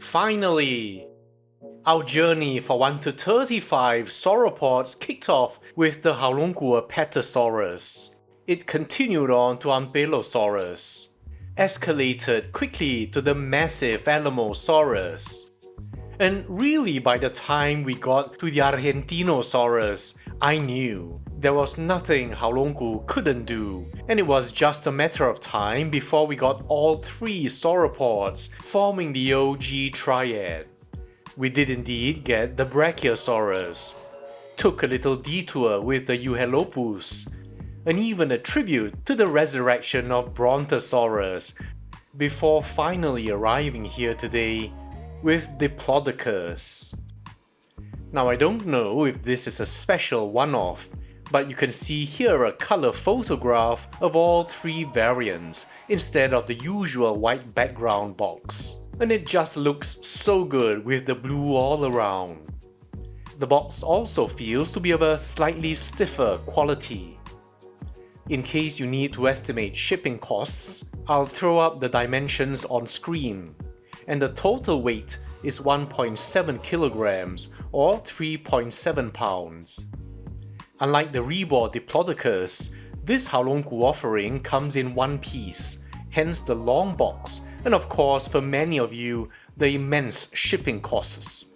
Finally! Our journey for 1 to 35 sauropods kicked off with the Haolonggood Apatosaurus. It continued on to Ankylosaurus, escalated quickly to the massive Alamosaurus. And really by the time we got to the Argentinosaurus, I knew there was nothing Haolonggood couldn't do, and it was just a matter of time before we got all three sauropods forming the OG triad. We did indeed get the Brachiosaurus, took a little detour with the Euhelopus, and even a tribute to the resurrection of Brontosaurus, before finally arriving here today with Diplodocus. Now I don't know if this is a special one-off, but you can see here a color photograph of all three variants instead of the usual white background box. And it just looks so good with the blue all around. The box also feels to be of a slightly stiffer quality. In case you need to estimate shipping costs, I'll throw up the dimensions on screen, and the total weight is 1.7 kilograms or 3.7 pounds. Unlike the reborn Diplodocus, this Haolonggood offering comes in one piece, hence the long box, and of course for many of you, the immense shipping costs.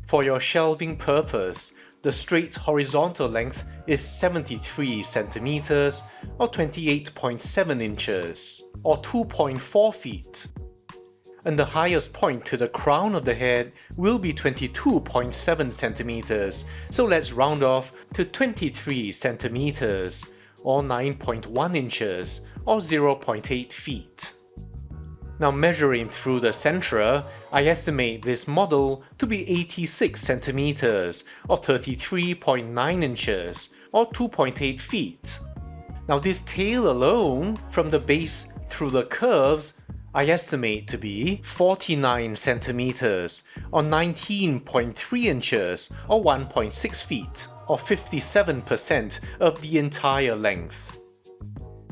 For your shelving purpose, the straight horizontal length is 73 centimeters or 28.7 inches or 2.4 feet. And the highest point to the crown of the head will be 22.7 centimeters, so let's round off to 23 centimeters or 9.1 inches or 0.8 feet. Now measuring through the centra, I estimate this model to be 86 centimeters or 33.9 inches or 2.8 feet. Now this tail alone, from the base through the curves, I estimate to be 49 centimeters or 19.3 inches or 1.6 feet or 57% of the entire length.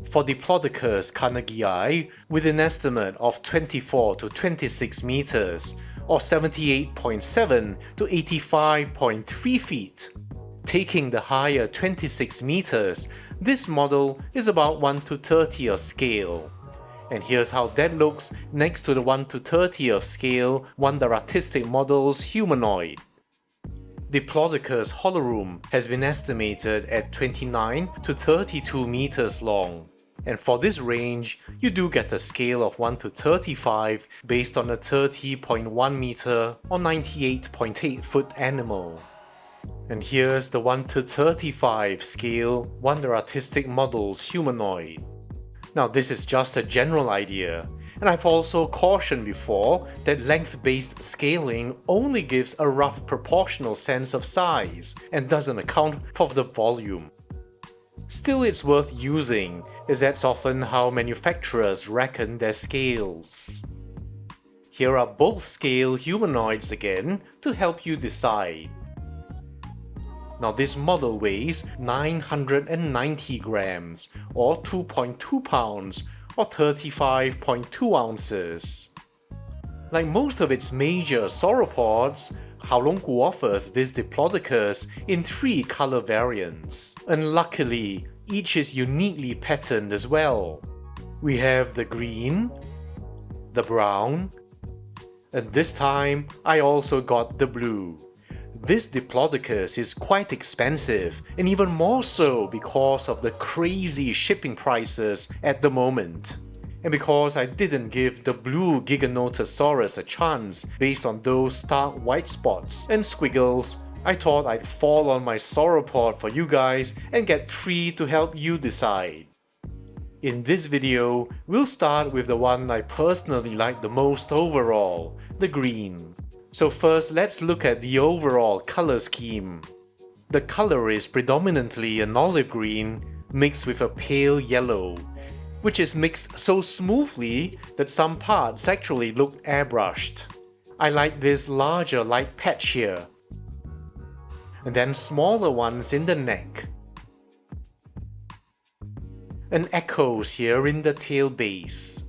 For Diplodocus carnegii, with an estimate of 24 to 26 meters or 78.7 to 85.3 feet. Taking the higher 26 meters, this model is about 1 to 30th scale. And here's how that looks next to the 1 to 30th scale Wonder Artistic Models humanoid. Diplodocus holorum has been estimated at 29 to 32 meters long. And for this range, you do get a scale of 1 to 35 based on a 30.1 meter or 98.8 foot animal. And here's the 1 to 35 scale Wonder Artistic Models humanoid. Now this is just a general idea, and I've also cautioned before that length-based scaling only gives a rough proportional sense of size and doesn't account for the volume. Still, it's worth using, as that's often how manufacturers reckon their scales. Here are both scale humanoids again to help you decide. Now this model weighs 990 grams or 2.2 pounds or 35.2 ounces. Like most of its major sauropods, Haolonggood offers this Diplodocus in 3 color variants, and luckily each is uniquely patterned as well. We have the green, the brown, and this time I also got the blue. This Diplodocus is quite expensive, and even more so because of the crazy shipping prices at the moment. And because I didn't give the blue Giganotosaurus a chance based on those stark white spots and squiggles, I thought I'd fall on my sauropod for you guys and get 3 to help you decide. In this video, we'll start with the one I personally like the most overall, the green. So first, let's look at the overall color scheme. The color is predominantly an olive green mixed with a pale yellow, which is mixed so smoothly that some parts actually look airbrushed. I like this larger light patch here, and then smaller ones in the neck, and echoes here in the tail base.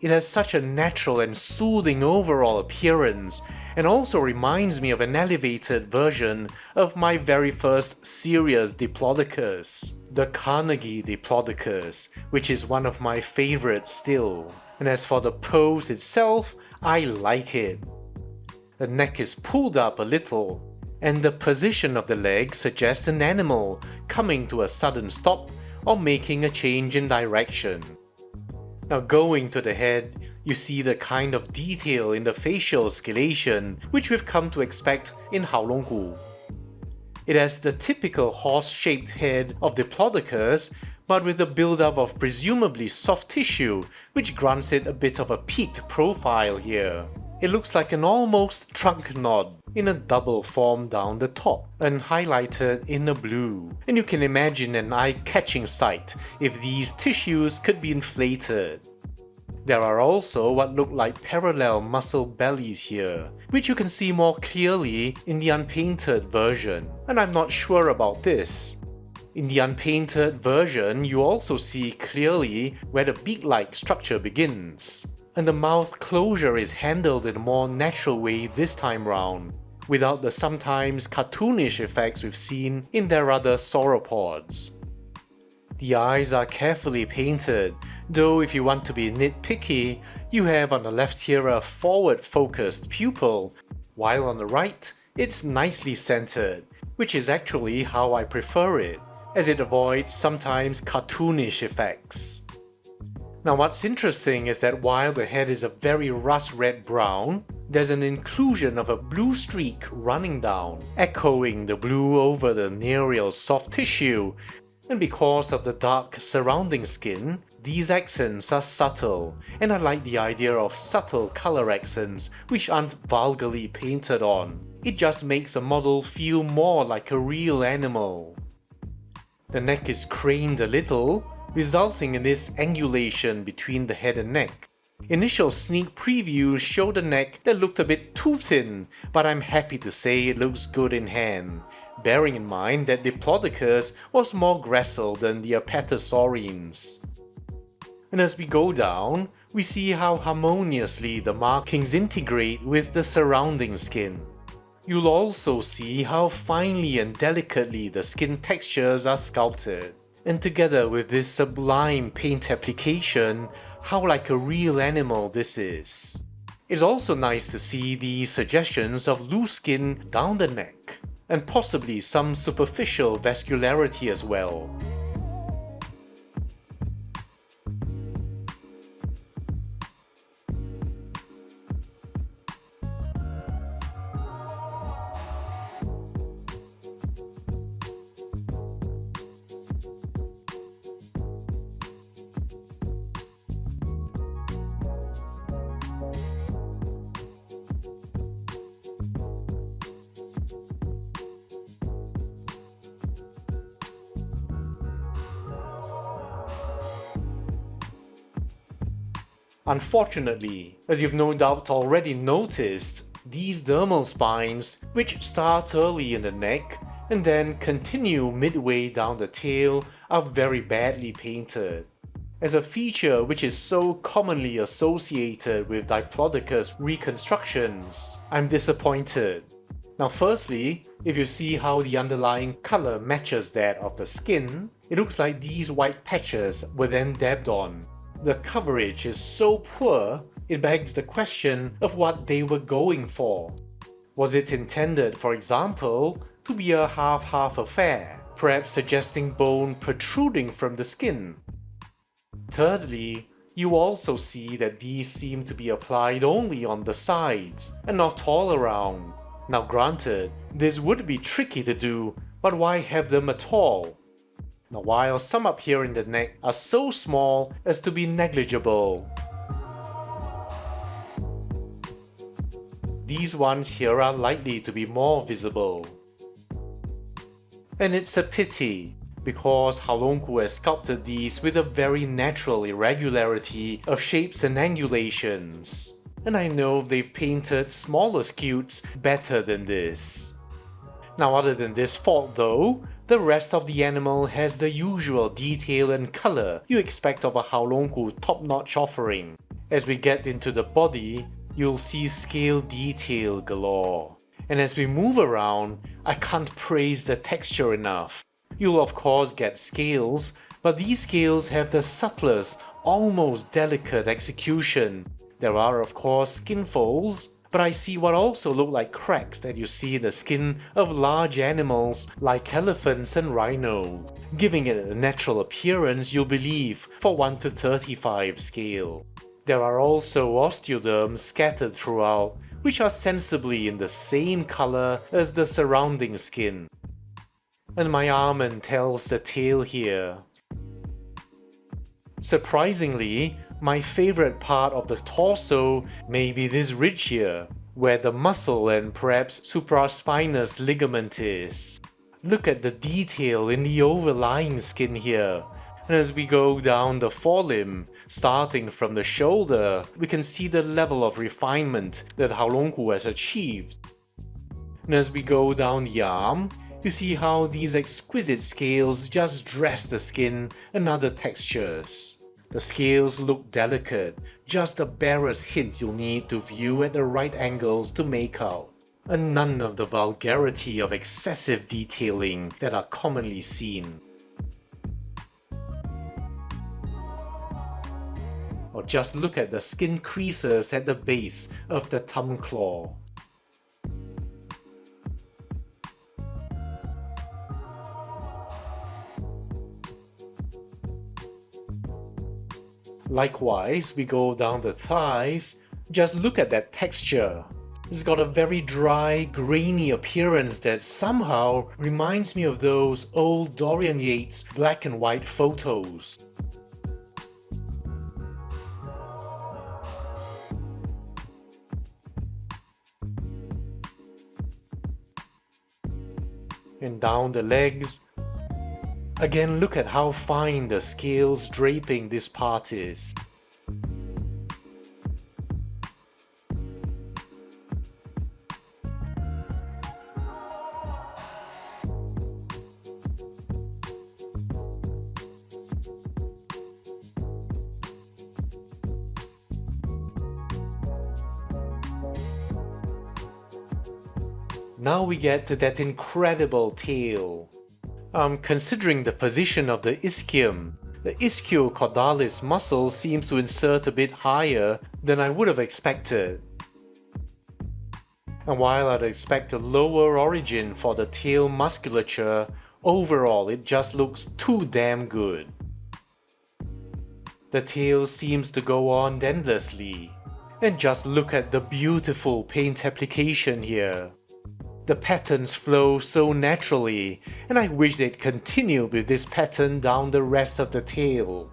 It has such a natural and soothing overall appearance, and also reminds me of an elevated version of my very first serious Diplodocus, the Carnegie Diplodocus, which is one of my favorites still. And as for the pose itself, I like it. The neck is pulled up a little, and the position of the leg suggests an animal coming to a sudden stop or making a change in direction. Now going to the head, you see the kind of detail in the facial scalation which we've come to expect in Haolonggood. It has the typical horse-shaped head of Diplodocus, but with a buildup of presumably soft tissue which grants it a bit of a peaked profile here. It looks like an almost trunk knot in a double form down the top and highlighted in a blue, and you can imagine an eye-catching sight if these tissues could be inflated. There are also what look like parallel muscle bellies here, which you can see more clearly in the unpainted version, and I'm not sure about this. In the unpainted version, you also see clearly where the beak-like structure begins, and the mouth closure is handled in a more natural way this time round, without the sometimes cartoonish effects we've seen in their other sauropods. The eyes are carefully painted, though if you want to be nitpicky, you have on the left here a forward-focused pupil, while on the right, it's nicely centered, which is actually how I prefer it, as it avoids sometimes cartoonish effects. Now what's interesting is that while the head is a very rust red brown, there's an inclusion of a blue streak running down, echoing the blue over the nereal soft tissue, and because of the dark surrounding skin, these accents are subtle, and I like the idea of subtle color accents which aren't vulgarly painted on. It just makes a model feel more like a real animal. The neck is craned a little, resulting in this angulation between the head and neck. Initial sneak previews showed a neck that looked a bit too thin, but I'm happy to say it looks good in hand, bearing in mind that Diplodocus was more gracile than the Apatosaurines. And as we go down, we see how harmoniously the markings integrate with the surrounding skin. You'll also see how finely and delicately the skin textures are sculpted. And together with this sublime paint application, how like a real animal this is. It's also nice to see the suggestions of loose skin down the neck, and possibly some superficial vascularity as well. Unfortunately, as you've no doubt already noticed, these dermal spines, which start early in the neck and then continue midway down the tail, are very badly painted. As a feature which is so commonly associated with Diplodocus reconstructions, I'm disappointed. Now firstly, if you see how the underlying color matches that of the skin, it looks like these white patches were then dabbed on. The coverage is so poor, it begs the question of what they were going for. Was it intended, for example, to be a half-half affair, perhaps suggesting bone protruding from the skin? Thirdly, you also see that these seem to be applied only on the sides, and not all around. Now granted, this would be tricky to do, but why have them at all? Now while some up here in the neck are so small as to be negligible, these ones here are likely to be more visible. And it's a pity, because Haolonggood has sculpted these with a very natural irregularity of shapes and angulations. And I know they've painted smaller scutes better than this. Now other than this fault though, the rest of the animal has the usual detail and color you expect of a Haolonggood top-notch offering. As we get into the body, you'll see scale detail galore. And as we move around, I can't praise the texture enough. You'll of course get scales, but these scales have the subtlest, almost delicate execution. There are of course skin folds, but I see what also look like cracks that you see in the skin of large animals like elephants and rhino, giving it a natural appearance you'll believe for 1:35 scale. There are also osteoderms scattered throughout, which are sensibly in the same color as the surrounding skin. And my almond tells the tale here. Surprisingly, my favorite part of the torso may be this ridge here, where the muscle and perhaps supraspinous ligament is. Look at the detail in the overlying skin here. And as we go down the forelimb, starting from the shoulder, we can see the level of refinement that Haolonggood has achieved. And as we go down the arm, you see how these exquisite scales just dress the skin and other textures. The scales look delicate, just the barest hint you'll need to view at the right angles to make out, and none of the vulgarity of excessive detailing that are commonly seen. Or just look at the skin creases at the base of the thumb claw. Likewise, we go down the thighs, just look at that texture. It's got a very dry, grainy appearance that somehow reminds me of those old Dorian Yates black and white photos. And down the legs, again look at how fine the scales draping this part is. Now we get to that incredible tail. Considering the position of the ischium, the ischiocordalis muscle seems to insert a bit higher than I would have expected. And while I'd expect a lower origin for the tail musculature, overall it just looks too damn good. The tail seems to go on endlessly. And just look at the beautiful paint application here. The patterns flow so naturally, and I wish they'd continue with this pattern down the rest of the tail.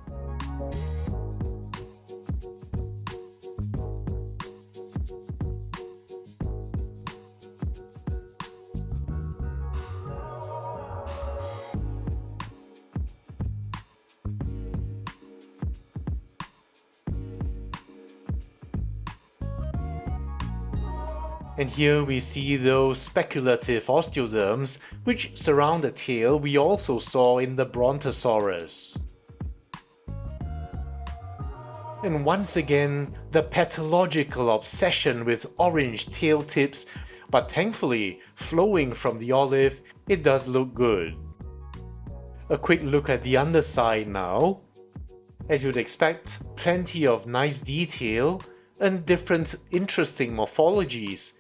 And here we see those speculative osteoderms which surround the tail we also saw in the Brontosaurus. And once again, the pathological obsession with orange tail tips, but thankfully, flowing from the olive, it does look good. A quick look at the underside now. As you'd expect, plenty of nice detail and different interesting morphologies.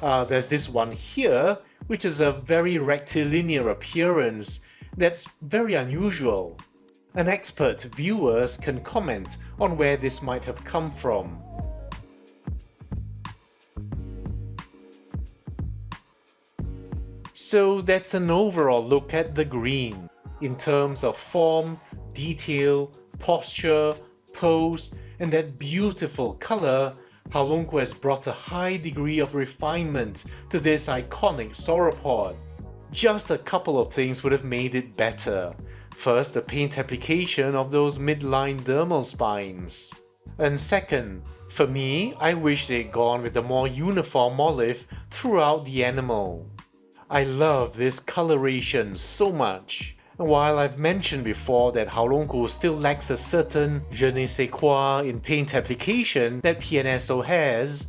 There's this one here, which is a very rectilinear appearance that's very unusual. And expert viewers can comment on where this might have come from. So that's an overall look at the green, in terms of form, detail, posture, pose, and that beautiful color. Haolonggood has brought a high degree of refinement to this iconic sauropod. Just a couple of things would have made it better. First, the paint application of those midline dermal spines. And second, for me, I wish they'd gone with a more uniform olive throughout the animal. I love this coloration so much. While I've mentioned before that Haolonggood still lacks a certain je ne sais quoi in paint application that PNSO has,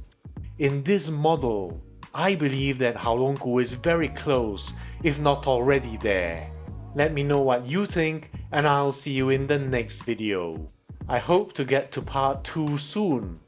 in this model, I believe that Haolonggood is very close, if not already there. Let me know what you think, and I'll see you in the next video. I hope to get to part 2 soon.